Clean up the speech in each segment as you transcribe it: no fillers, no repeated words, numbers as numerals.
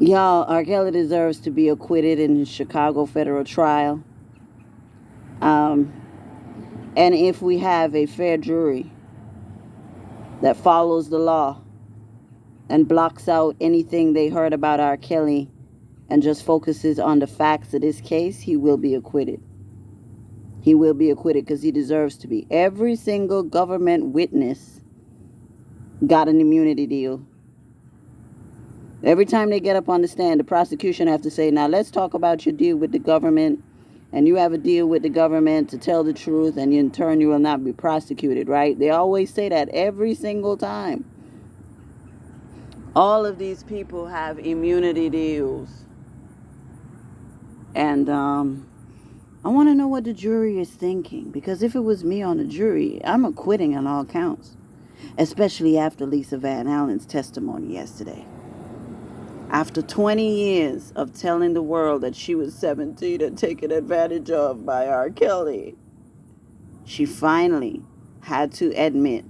Y'all, R. Kelly deserves to be acquitted in his Chicago federal trial. Um, and if we have a fair jury that follows the law and blocks out anything they heard about R. Kelly and just focuses on the facts of this case, he will be acquitted. He will be acquitted because he deserves to be. Every single government witness got an immunity deal. Every time they get up on the stand, the prosecution have to say, now let's talk about your deal with the government. And you have a deal with the government to tell the truth, and in turn you will not be prosecuted, right? They always say that every single time. All of these people have immunity deals. And I want to know what the jury is thinking. Because if it was me on the jury, I'm acquitting on all counts. Especially after Lisa Van Allen's testimony yesterday. After 20 years of telling the world that she was 17 and taken advantage of by R. Kelly, she finally had to admit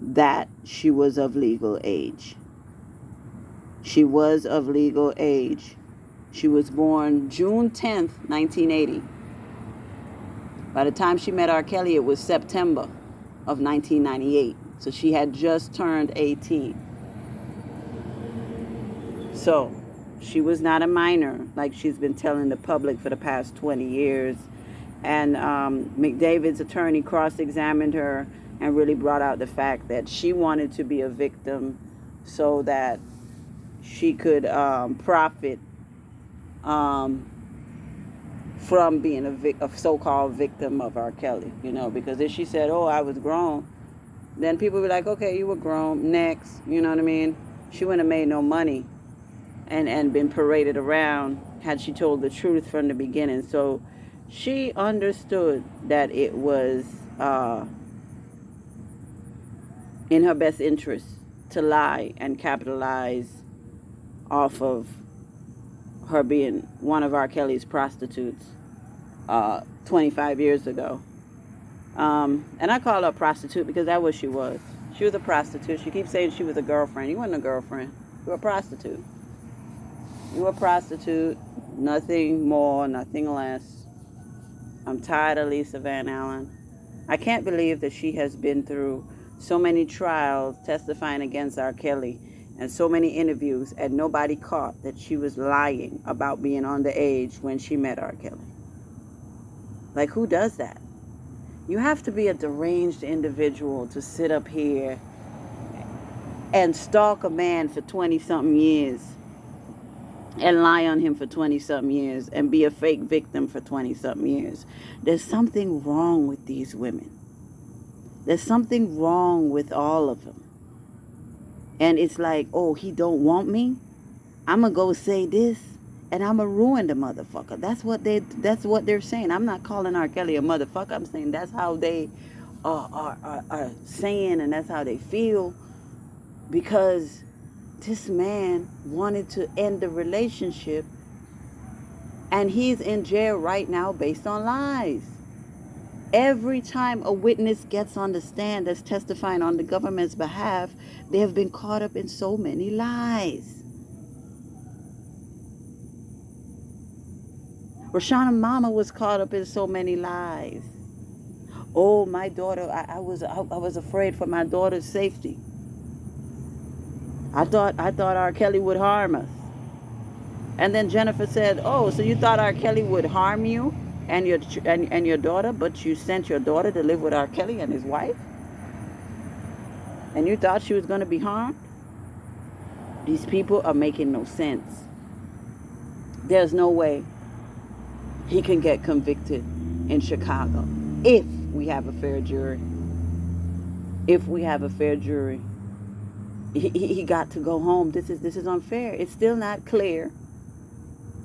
that she was of legal age. She was of legal age. She was born June 10th, 1980. By the time she met R. Kelly, it was September of 1998. So she had just turned 18. So, she was not a minor, like she's been telling the public for the past 20 years. And McDavid's attorney cross-examined her and really brought out the fact that she wanted to be a victim so that she could profit from being a so-called victim of R. Kelly. You know, because if she said, oh, I was grown, then people would be like, okay, you were grown, next. You know what I mean? She wouldn't have made no money and been paraded around had she told the truth from the beginning. So she understood that it was in her best interest to lie and capitalize off of her being one of R. Kelly's prostitutes 25 years ago. And I call her a prostitute because that's what she was. She was a prostitute. She keeps saying she was a girlfriend. You weren't a girlfriend. You were a prostitute. You were a prostitute. Nothing more, nothing less. I'm tired of Lisa Van Allen. I can't believe that she has been through so many trials testifying against R. Kelly and so many interviews, and nobody caught that she was lying about being underage when she met R. Kelly. Like, who does that? You have to be a deranged individual to sit up here and stalk a man for 20-something years and lie on him for 20-something years and be a fake victim for 20-something years. There's something wrong with these women. There's something wrong with all of them. And it's like, oh, he don't want me? I'm going to go say this and I'm going to ruin the motherfucker. That's what they're saying. I'm not calling R. Kelly a motherfucker. I'm saying that's how they are saying, and that's how they feel, because this man wanted to end the relationship, and he's in jail right now based on lies. Every time a witness gets on the stand that's testifying on the government's behalf, they have been caught up in so many lies. Rashona mama was caught up in so many lies. Oh, my daughter, I was afraid for my daughter's safety. I thought R. Kelly would harm us. And then Jennifer said, oh, so you thought R. Kelly would harm you and your daughter, but you sent your daughter to live with R. Kelly and his wife? And you thought she was going to be harmed? These people are making no sense. There's no way he can get convicted in Chicago if we have a fair jury. If we have a fair jury. He got to go home. This is unfair. It's still not clear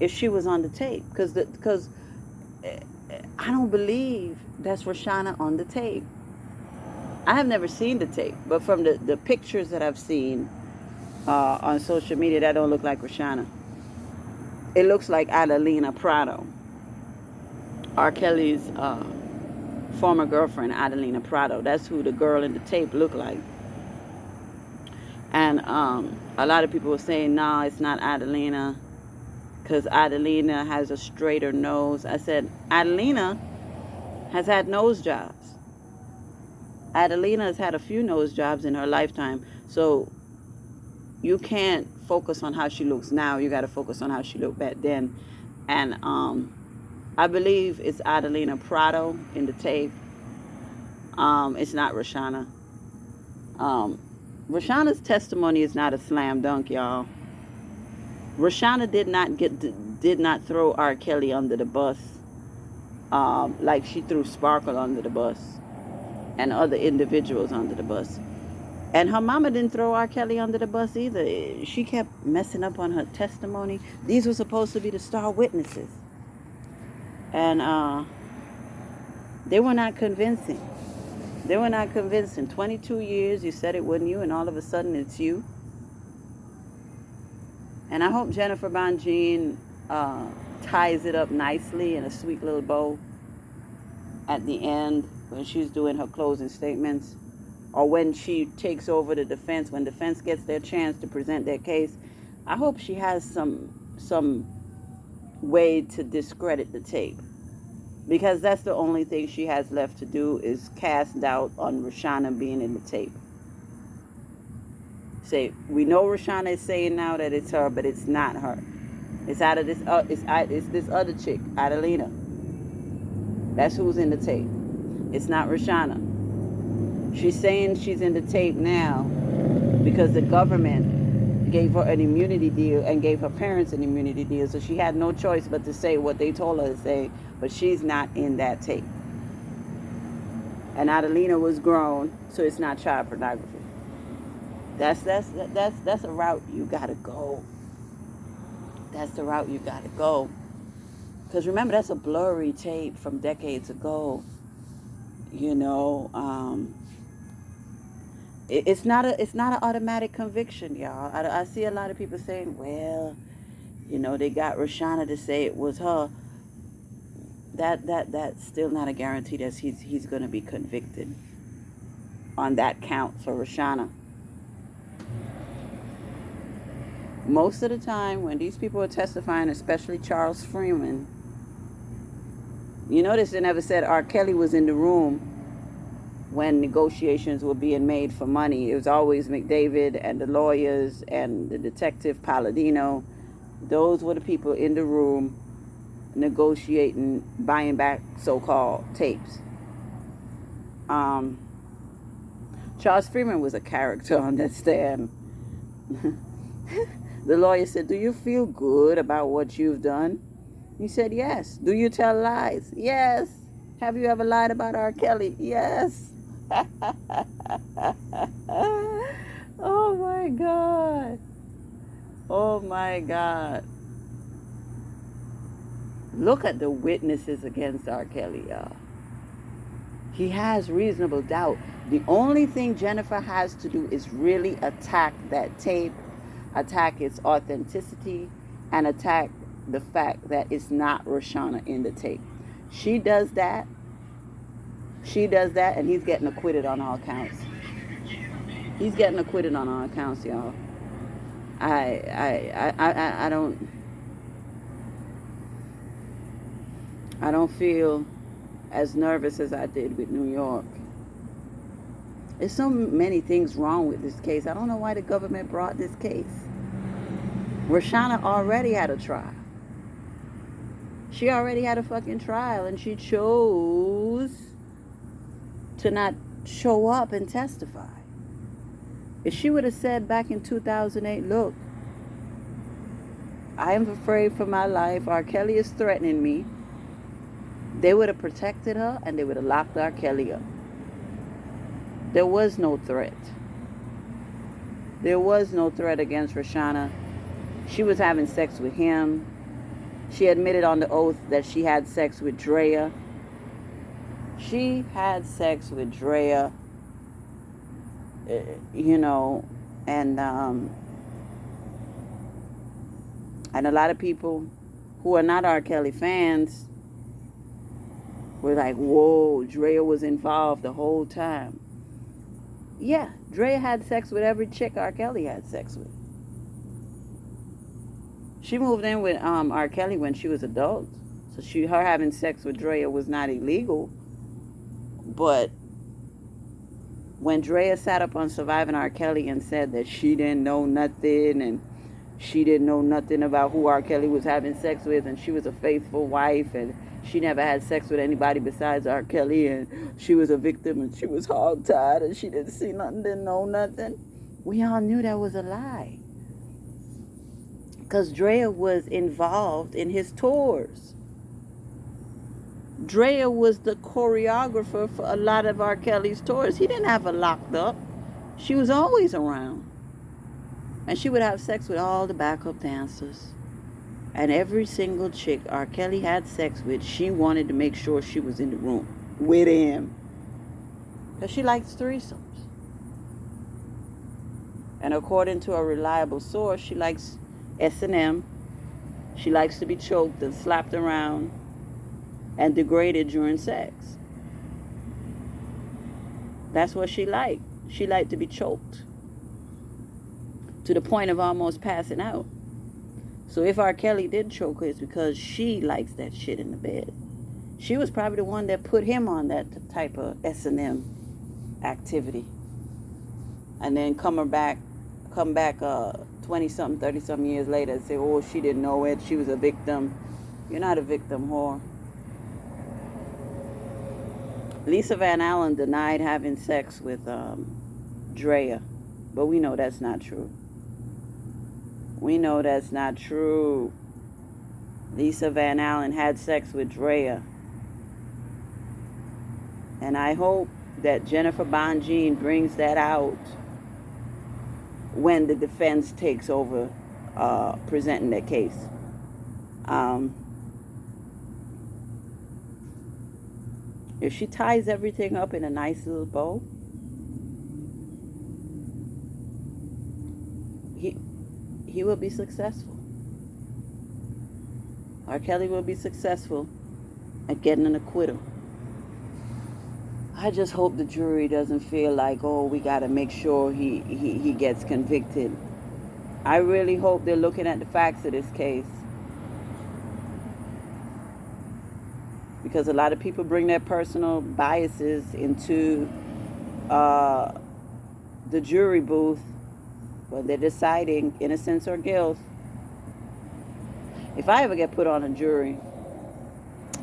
if she was on the tape, because I don't believe that's Rashona on the tape. I have never seen the tape, but from the pictures that I've seen on social media, that don't look like Rashona. It looks like Adelina Prado, R. Kelly's former girlfriend, Adelina Prado. That's who the girl in the tape looked like. And a lot of people were saying, no, it's not Adelina, because Adelina has a straighter nose. I said, Adelina has had nose jobs. Adelina has had a few nose jobs in her lifetime. So you can't focus on how she looks now. You got to focus on how she looked back then. And I believe it's Adelina Prado in the tape. It's not Rashona. Rashona's testimony is not a slam dunk, y'all. Rashona did not throw R. Kelly under the bus like she threw Sparkle under the bus and other individuals under the bus. And her mama didn't throw R. Kelly under the bus either. She kept messing up on her testimony. These were supposed to be the star witnesses. And they were not convincing. They were not convincing. 22 years, you said it wasn't you, and all of a sudden it's you. And I hope Jennifer Bonjean ties it up nicely in a sweet little bow at the end when she's doing her closing statements, or when she takes over the defense, when defense gets their chance to present their case. I hope she has some way to discredit the tape, because that's the only thing she has left to do is cast doubt on Rashona being in the tape. Say, we know Rashona is saying now that it's her, but it's not her. It's out of this. It's this other chick, Adelina. That's who's in the tape. It's not Rashona. She's saying she's in the tape now because the government gave her an immunity deal and gave her parents an immunity deal, so she had no choice but to say what they told her to say. But she's not in that tape. And Adelina was grown, so it's not child pornography. That's a route you gotta go. That's the route you gotta go. Because remember, that's a blurry tape from decades ago. You know, it's not an automatic conviction, y'all. I see a lot of people saying, well, you know, they got Rashona to say it was her. That's still not a guarantee that he's going to be convicted on that count for Rashona. Most of the time when these people are testifying, especially Charles Freeman, you notice they never said R. Kelly was in the room when negotiations were being made for money. It was always McDavid and the lawyers and the detective Palladino. Those were the people in the room negotiating, buying back so-called tapes. Charles Freeman was a character on that stand. The lawyer said, do you feel good about what you've done? He said, yes. Do you tell lies? Yes. Have you ever lied about R. Kelly? Yes. Oh my God. Oh my God. Look at the witnesses against R. Kelly, y'all. He has reasonable doubt. The only thing Jennifer has to do is really attack that tape, attack its authenticity, and attack the fact that it's not Rashona in the tape. She does that, and he's getting acquitted on all counts. He's getting acquitted on all counts, y'all. I don't feel as nervous as I did with New York. There's so many things wrong with this case. I don't know why the government brought this case. Rashona already had a trial. She already had a fucking trial, and she chose to not show up and testify. If she would have said back in 2008, look, I am afraid for my life, R. Kelly is threatening me, they would have protected her and they would have locked R. Kelly up. There was no threat. There was no threat against Rashona. She was having sex with him. She admitted on the oath that she had sex with Drea. She had sex with Drea, you know, and a lot of people who are not R. Kelly fans were like, whoa, Drea was involved the whole time. Yeah, Drea had sex with every chick R. Kelly had sex with. She moved in with R. Kelly when she was adult. So her having sex with Drea was not illegal. But when Drea sat up on Surviving R. Kelly and said that she didn't know nothing and she didn't know nothing about who R. Kelly was having sex with, and she was a faithful wife and she never had sex with anybody besides R. Kelly, and she was a victim and she was hogtied and she didn't see nothing, didn't know nothing. We all knew that was a lie. Because Drea was involved in his tours. Drea was the choreographer for a lot of R. Kelly's tours. He didn't have her locked up. She was always around. And she would have sex with all the backup dancers. And every single chick R. Kelly had sex with, she wanted to make sure she was in the room with him. Because she likes threesomes. And according to a reliable source, she likes S&M. She likes to be choked and slapped around and degraded during sex. That's what she liked. She liked to be choked to the point of almost passing out. So if R. Kelly did choke her, it's because she likes that shit in the bed. She was probably the one that put him on that type of S&M activity. And then come back 20-something, 30-something years later and say, oh, she didn't know it. She was a victim. You're not a victim, whore. Lisa Van Allen denied having sex with Drea. But we know that's not true. We know that's not true. Lisa Van Allen had sex with Drea. And I hope that Jennifer Bonjean brings that out when the defense takes over presenting their case. If she ties everything up in a nice little bow, he will be successful. R. Kelly will be successful at getting an acquittal. I just hope the jury doesn't feel like, oh, we got to make sure he gets convicted. I really hope they're looking at the facts of this case. Because a lot of people bring their personal biases into the jury booth when they're deciding innocence or guilt. If I ever get put on a jury,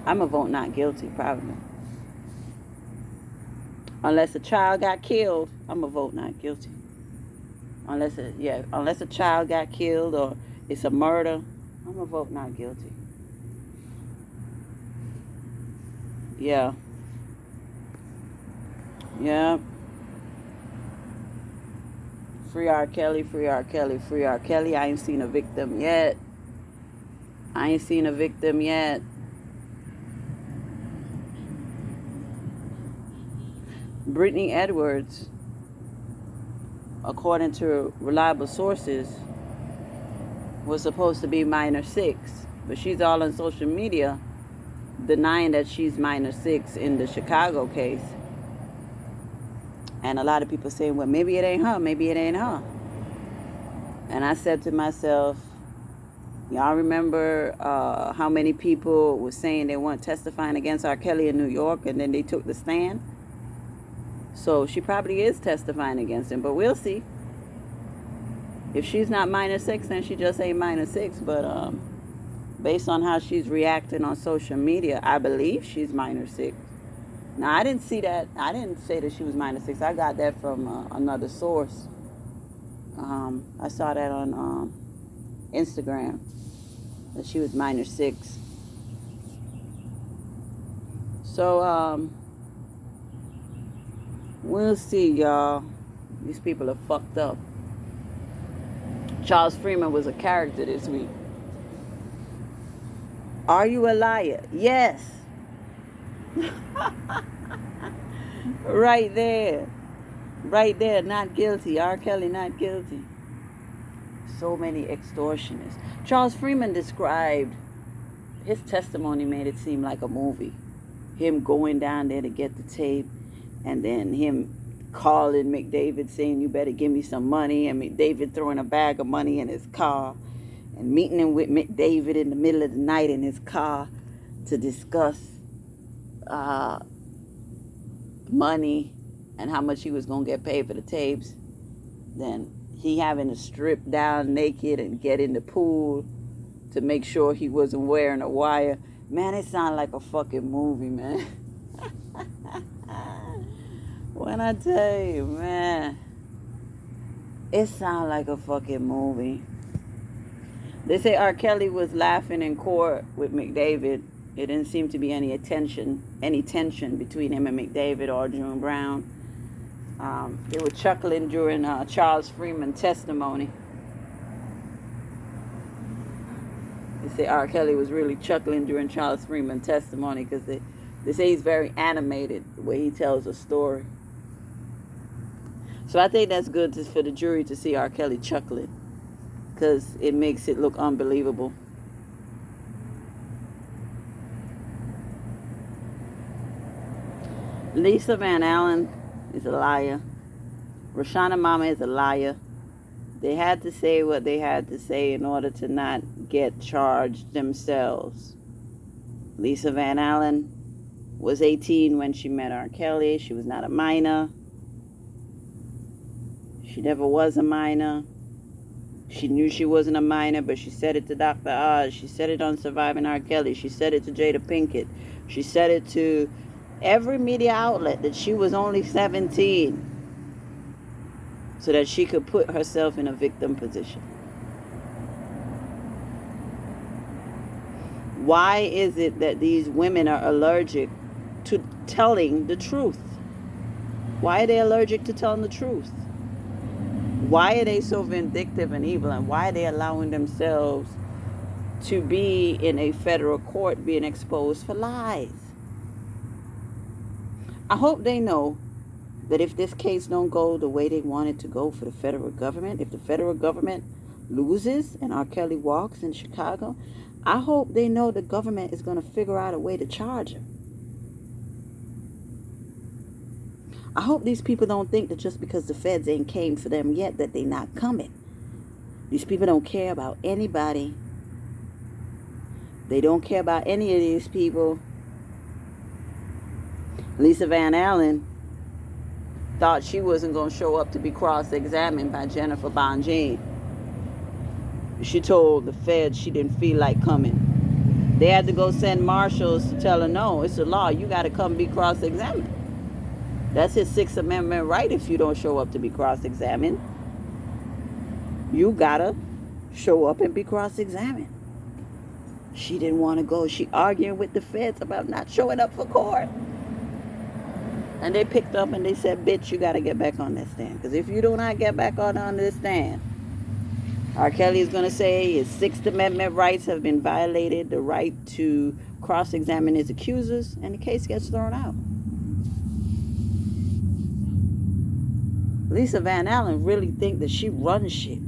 I'm going to vote not guilty, probably. Unless a child got killed, I'm going to vote not guilty. Unless a child got killed or it's a murder, I'm going to vote not guilty. Yeah. Yeah. Free R. Kelly, free R. Kelly, free R. Kelly. I ain't seen a victim yet. Brittany Edwards, according to reliable sources, was supposed to be minor 6, but she's all on social media denying that she's minor 6 in the Chicago case. And a lot of people saying, well, maybe it ain't her. And I said to myself, y'all remember how many people were saying they weren't testifying against R. Kelly in New York, and then they took the stand? So she probably is testifying against him, but we'll see. If she's not minor 6, then she just ain't minor 6. But based on how she's reacting on social media, I believe she's minor 6. Now, I didn't see that. I didn't say that she was minor 6. I got that from another source. I saw that on Instagram, that she was minor 6. So, we'll see, y'all. These people are fucked up. Charles Freeman was a character this week. Are you a liar? Yes. Right there. Not guilty. R. Kelly not guilty. So many extortionists. Charles Freeman described his testimony, made it seem like a movie. Him going down there to get the tape, and then him calling McDavid saying, you better give me some money, and McDavid throwing a bag of money in his car, and meeting him with McDavid in the middle of the night in his car to discuss money and how much he was going to get paid for the tapes. Then he having to strip down naked and get in the pool to make sure he wasn't wearing a wire. Man, it sounded like a fucking movie, man. When I tell you, man, it sounded like a fucking movie. They say R. Kelly was laughing in court with McDavid. It didn't seem to be any tension between him and McDavid or June Brown. They were chuckling during Charles Freeman's testimony. They say R. Kelly was really chuckling during Charles Freeman's testimony because they say he's very animated the way he tells a story. So I think that's good for the jury to see R. Kelly chuckling, because it makes it look unbelievable. Lisa Van Allen is a liar. Rashona Mama is a liar. They had to say what they had to say in order to not get charged themselves. Lisa Van Allen was 18 when she met R. Kelly. She was not a minor. She never was a minor. She knew she wasn't a minor, but she said it to Dr. Oz. She said it on Surviving R. Kelly. She said it to Jada Pinkett. She said it to every media outlet that she was only 17, so that she could put herself in a victim position. Why is it that these women are allergic to telling the truth? Why are they allergic to telling the truth? Why are they so vindictive and evil? And why are they allowing themselves to be in a federal court being exposed for lies? I hope they know that if this case don't go the way they want it to go for the federal government, if the federal government loses and R. Kelly walks in Chicago, I hope they know the government is going to figure out a way to charge him. I hope these people don't think that just because the feds ain't came for them yet that they not coming. These people don't care about anybody. They don't care about any of these people. Lisa Van Allen thought she wasn't going to show up to be cross-examined by Jennifer Bonjean. She told the feds she didn't feel like coming. They had to go send marshals to tell her, no, it's a law. You got to come be cross-examined. That's his Sixth Amendment right if you don't show up to be cross-examined. You got to show up and be cross-examined. She didn't want to go. She arguing with the feds about not showing up for court. And they picked up and they said, bitch, you got to get back on that stand. Because if you do not get back on this stand, R. Kelly is going to say his Sixth Amendment rights have been violated, the right to cross-examine his accusers, and the case gets thrown out. Lisa Van Allen really think that she runs shit.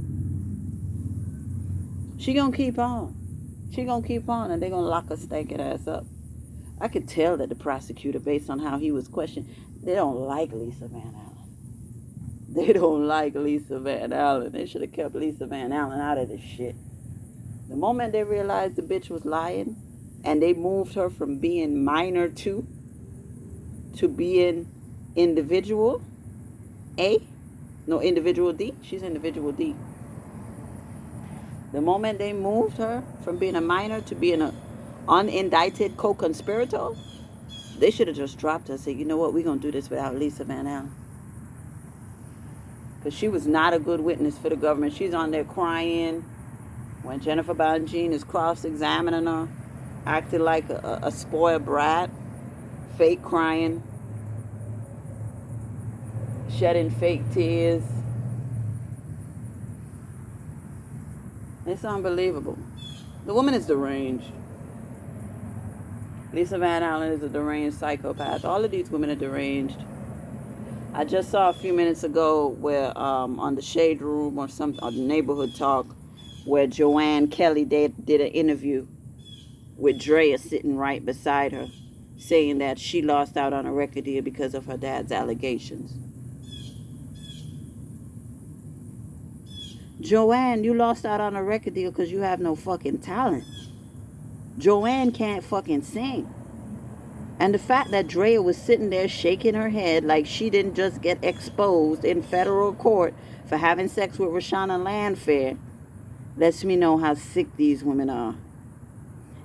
She going to keep on. She going to keep on, and they're going to lock her stinking ass up. I could tell that the prosecutor, based on how he was questioned, they don't like Lisa Van Allen. They don't like Lisa Van Allen. They should have kept Lisa Van Allen out of this shit. The moment they realized the bitch was lying, and they moved her from being minor to being individual A, no, individual D. She's individual D. The moment they moved her from being a minor to being an unindicted co-conspirator, they should have just dropped her and said, you know what, we're going to do this without Lisa Van Allen. Because she was not a good witness for the government. She's on there crying when Jennifer Bonjean is cross-examining her, acting like a spoiled brat, fake crying, shedding fake tears. It's unbelievable. The woman is deranged. Lisa Van Allen is a deranged psychopath. All of these women are deranged. I just saw a few minutes ago where on the Shade Room or the Neighborhood Talk, where Joanne Kelly did an interview with Drea sitting right beside her, saying that she lost out on a record deal because of her dad's allegations. Joanne, you lost out on a record deal because you have no fucking talent. Joanne can't fucking sing. And the fact that Drea was sitting there shaking her head like she didn't just get exposed in federal court for having sex with Rashona Landfair lets me know how sick these women are.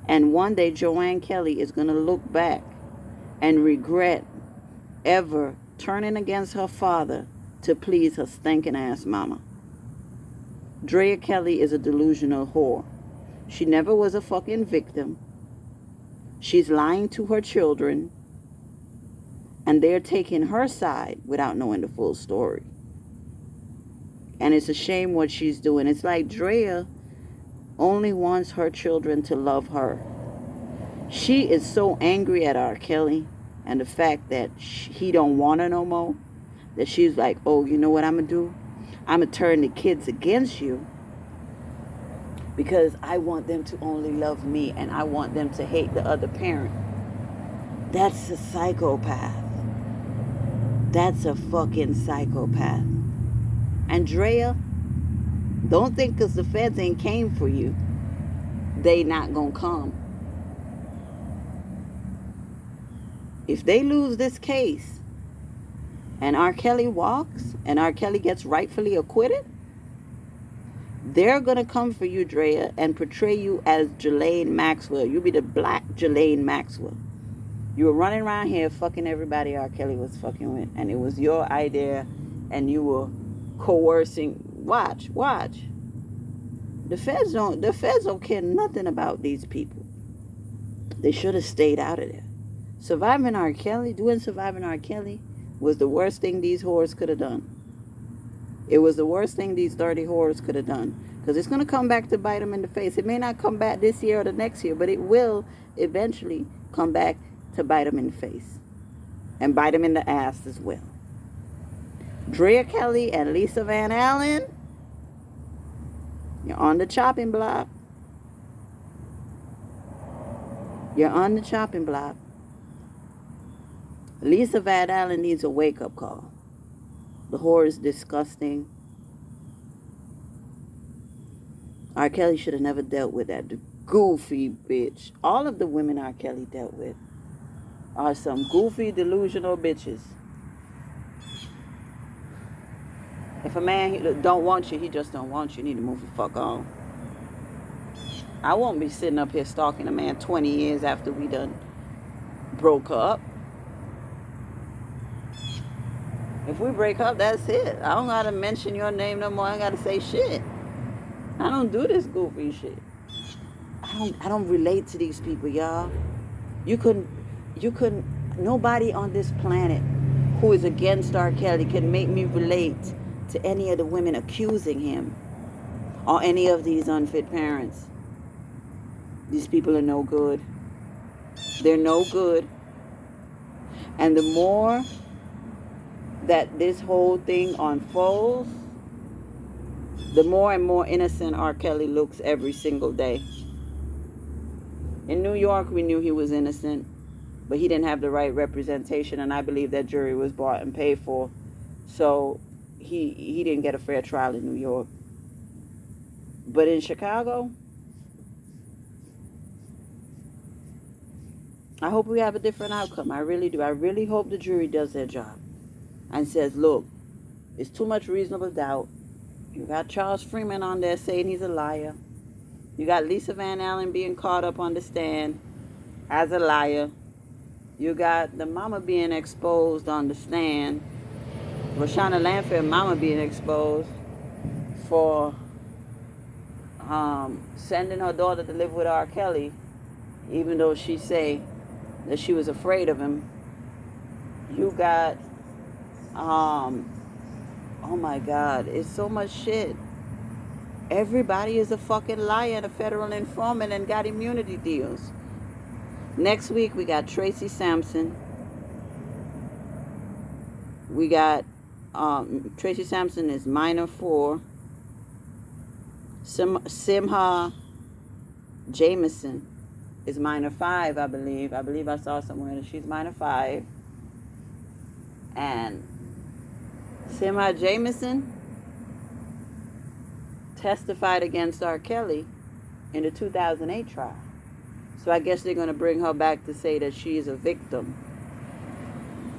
And one day Joanne Kelly is going to look back and regret ever turning against her father to please her stinking ass mama. Drea Kelly is a delusional whore. She never was a fucking victim. She's lying to her children, and they're taking her side without knowing the full story. And it's a shame what she's doing. It's like Drea only wants her children to love her. She is so angry at R. Kelly and the fact that he don't want her no more, that she's like, oh, you know what I'm going to do? I'm going to turn the kids against you because I want them to only love me and I want them to hate the other parent. That's a psychopath. That's a fucking psychopath. And Drea, don't think because the feds ain't came for you, they not gonna come. If they lose this case and R. Kelly walks and R. Kelly gets rightfully acquitted, they're gonna come for you, Drea, and portray you as Ghislaine Maxwell. You'll be the black Ghislaine Maxwell. You were running around here fucking everybody R. Kelly was fucking with, and it was your idea, and you were coercing. Watch. The feds don't care nothing about these people. They should have stayed out of there. Surviving R. Kelly was the worst thing these whores could have done. It was the worst thing these dirty whores could have done. Because it's going to come back to bite them in the face. It may not come back this year or the next year, but it will eventually come back to bite them in the face. And bite them in the ass as well. Drea Kelly and Lisa Van Allen, you're on the chopping block. You're on the chopping block. Lisa Van Allen needs a wake-up call. The whore is disgusting. R. Kelly should have never dealt with that goofy bitch. All of the women R. Kelly dealt with are some goofy, delusional bitches. If a man don't want you, he just don't want you. You need to move the fuck on. I won't be sitting up here stalking a man 20 years after we done broke up. If we break up, that's it. I don't gotta mention your name no more. I gotta say shit. I don't do this goofy shit. I don't relate to these people, y'all. You couldn't, nobody on this planet who is against R. Kelly can make me relate to any of the women accusing him or any of these unfit parents. These people are no good. They're no good. And the more that this whole thing unfolds, the more and more innocent R. Kelly looks every single day. In New York, we knew he was innocent, but he didn't have the right representation, and I believe that jury was bought and paid for. So he didn't get a fair trial in New York. But in Chicago, I hope we have a different outcome. I really do. I really hope the jury does their job and says, look, it's too much reasonable doubt. You got Charles Freeman on there saying he's a liar. You got Lisa Van Allen being caught up on the stand as a liar. You got the mama being exposed on the stand. Rashona Landfair mama being exposed for sending her daughter to live with R. Kelly, even though she say that she was afraid of him. You got, oh my God, it's so much shit. Everybody is a fucking liar and a federal informant and got immunity deals. Next week, we got Tracy Sampson. We got, Tracy Sampson is minor 4. Simha Jameson is minor 5, I believe. I believe I saw somewhere that she's minor 5. And Simha Jameson, testified against R. Kelly in the 2008 trial. So I guess they're going to bring her back to say that she is a victim.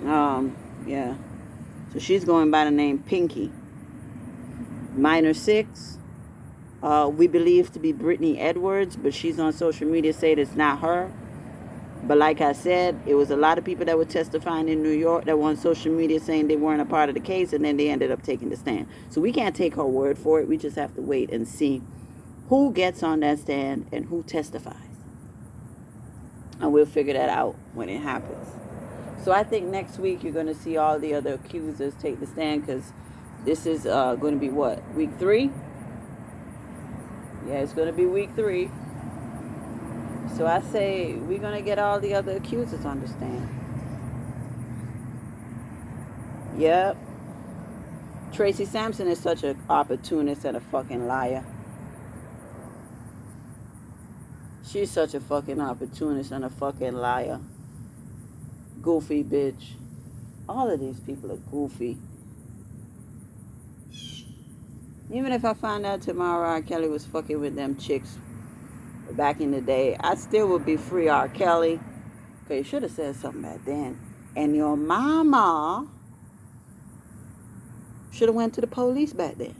Yeah. So she's going by the name Pinky. Minor 6. We believe to be Brittany Edwards, but she's on social media saying it's not her. But like I said, it was a lot of people that were testifying in New York that were on social media saying they weren't a part of the case, and then they ended up taking the stand. So we can't take her word for it. We just have to wait and see who gets on that stand and who testifies. And we'll figure that out when it happens. So I think next week you're going to see all the other accusers take the stand, because this is going to be what? Week 3? Yeah, it's going to be week 3. So I say we're going to get all the other accusers on the stand. Yep. Tracy Sampson is such an opportunist and a fucking liar. She's such a fucking opportunist and a fucking liar. Goofy bitch. All of these people are goofy. Even if I find out tomorrow R. Kelly was fucking with them chicks back in the day, I still would be free R. Kelly. Because you should have said something back then. And your mama should have went to the police back then.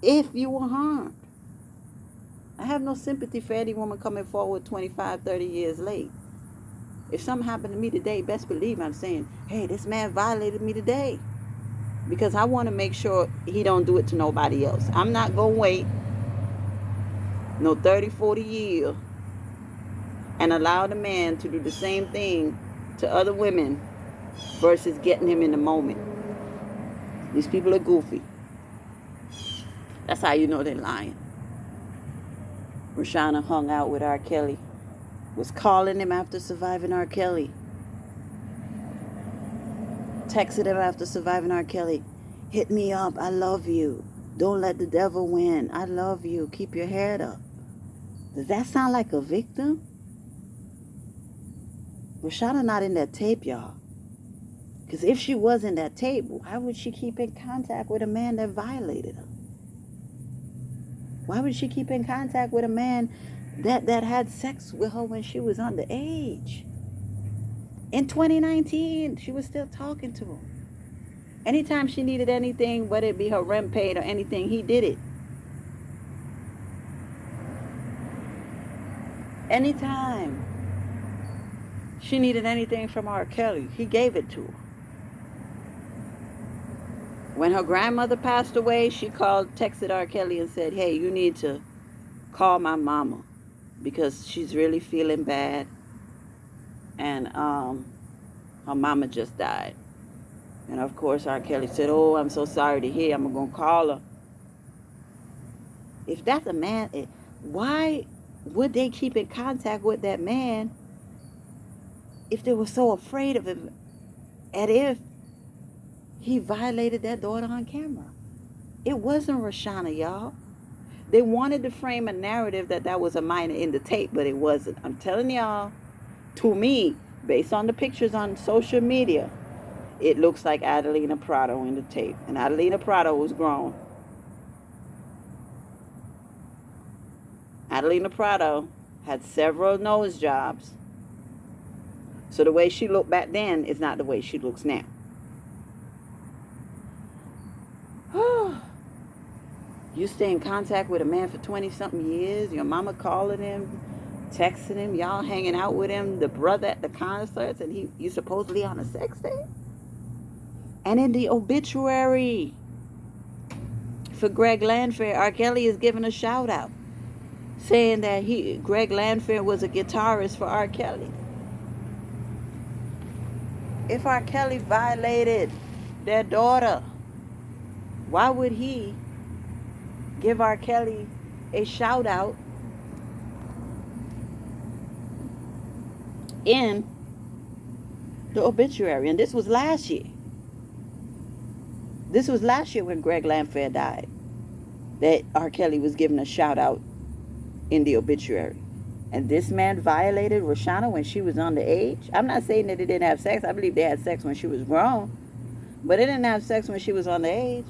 If you were harmed. I have no sympathy for any woman coming forward 25, 30 years late. If something happened to me today, best believe I'm saying, hey, this man violated me today. Because I want to make sure he don't do it to nobody else. I'm not going to wait no 30, 40 years and allow the man to do the same thing to other women versus getting him in the moment. These people are goofy. That's how you know they're lying. Rashona hung out with R. Kelly. Was calling him after surviving R. Kelly. Texted him after surviving R. Kelly. Hit me up. I love you. Don't let the devil win. I love you. Keep your head up. Does that sound like a victim? Rashona not in that tape, y'all. Because if she was in that tape, why would she keep in contact with a man that violated her? Why would she keep in contact with a man that had sex with her when she was underage? In 2019, she was still talking to him. Anytime she needed anything, whether it be her rent paid or anything, he did it. Anytime she needed anything from R. Kelly, he gave it to her. When her grandmother passed away, she texted R. Kelly and said, hey, you need to call my mama because she's really feeling bad. And her mama just died. And of course, R. Kelly said, oh, I'm so sorry to hear. I'm going to call her. If that's a man, why would they keep in contact with that man if they were so afraid of him? And if he violated that daughter on camera. It wasn't Rashona, y'all. They wanted to frame a narrative that was a minor in the tape, but it wasn't. I'm telling y'all, to me, based on the pictures on social media, it looks like Adelina Prado in the tape. And Adelina Prado was grown. Adelina Prado had several nose jobs. So the way she looked back then is not the way she looks now. You stay in contact with a man for 20-something years, your mama calling him, texting him, y'all hanging out with him, the brother at the concerts, and you supposedly on a sex date? And in the obituary for Greg Landfair, R. Kelly is giving a shout out, saying that Greg Landfair was a guitarist for R. Kelly. If R. Kelly violated their daughter, why would he give R. Kelly a shout out in the obituary? And this was last year. This was last year when Greg Landfair died, that R. Kelly was given a shout out in the obituary. And this man violated Rashona when she was underage. I'm not saying that they didn't have sex. I believe they had sex when she was grown. But they didn't have sex when she was underage.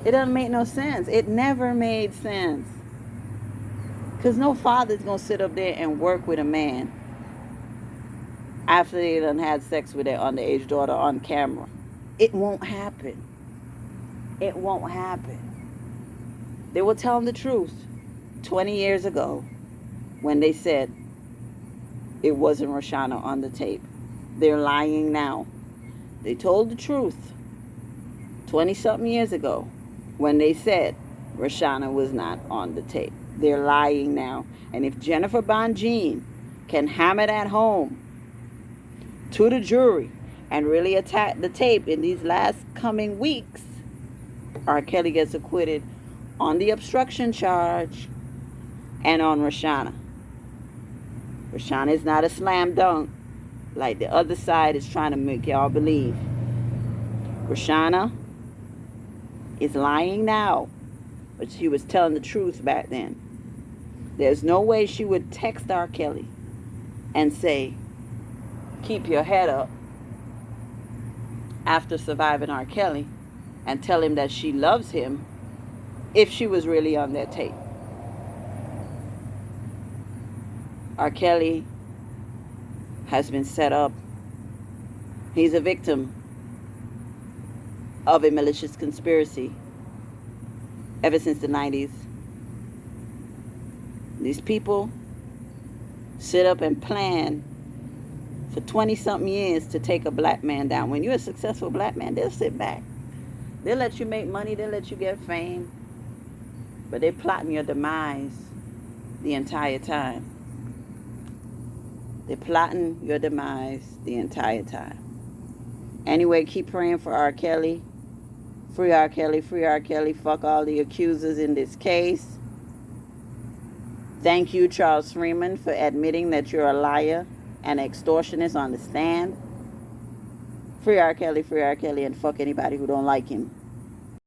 It doesn't make no sense. It never made sense. Because no father's going to sit up there and work with a man after they done had sex with their underage daughter on camera. It won't happen. It won't happen. They were telling the truth 20 years ago when they said it wasn't Rashona on the tape. They're lying now. They told the truth 20-something years ago when they said Rashona was not on the tape. They're lying now. And if Jennifer Bonjean can hammer that home to the jury and really attack the tape in these last coming weeks, R. Kelly gets acquitted on the obstruction charge and on Rashona. Rashona is not a slam dunk like the other side is trying to make y'all believe. Rashona is lying now, but she was telling the truth back then. There's no way she would text R. Kelly and say, keep your head up, after surviving R. Kelly, and tell him that she loves him if she was really on that tape. R. Kelly has been set up. He's a victim of a malicious conspiracy ever since the 90s. These people sit up and plan for 20-something years to take a black man down. When you're a successful black man, they'll sit back. They'll let you make money. They'll let you get fame. But they're plotting your demise the entire time. They're plotting your demise the entire time. Anyway, keep praying for R. Kelly. Free R. Kelly, free R. Kelly. Fuck all the accusers in this case. Thank you, Charles Freeman, for admitting that you're a liar and extortionist on the stand. Free R. Kelly, and fuck anybody who don't like him.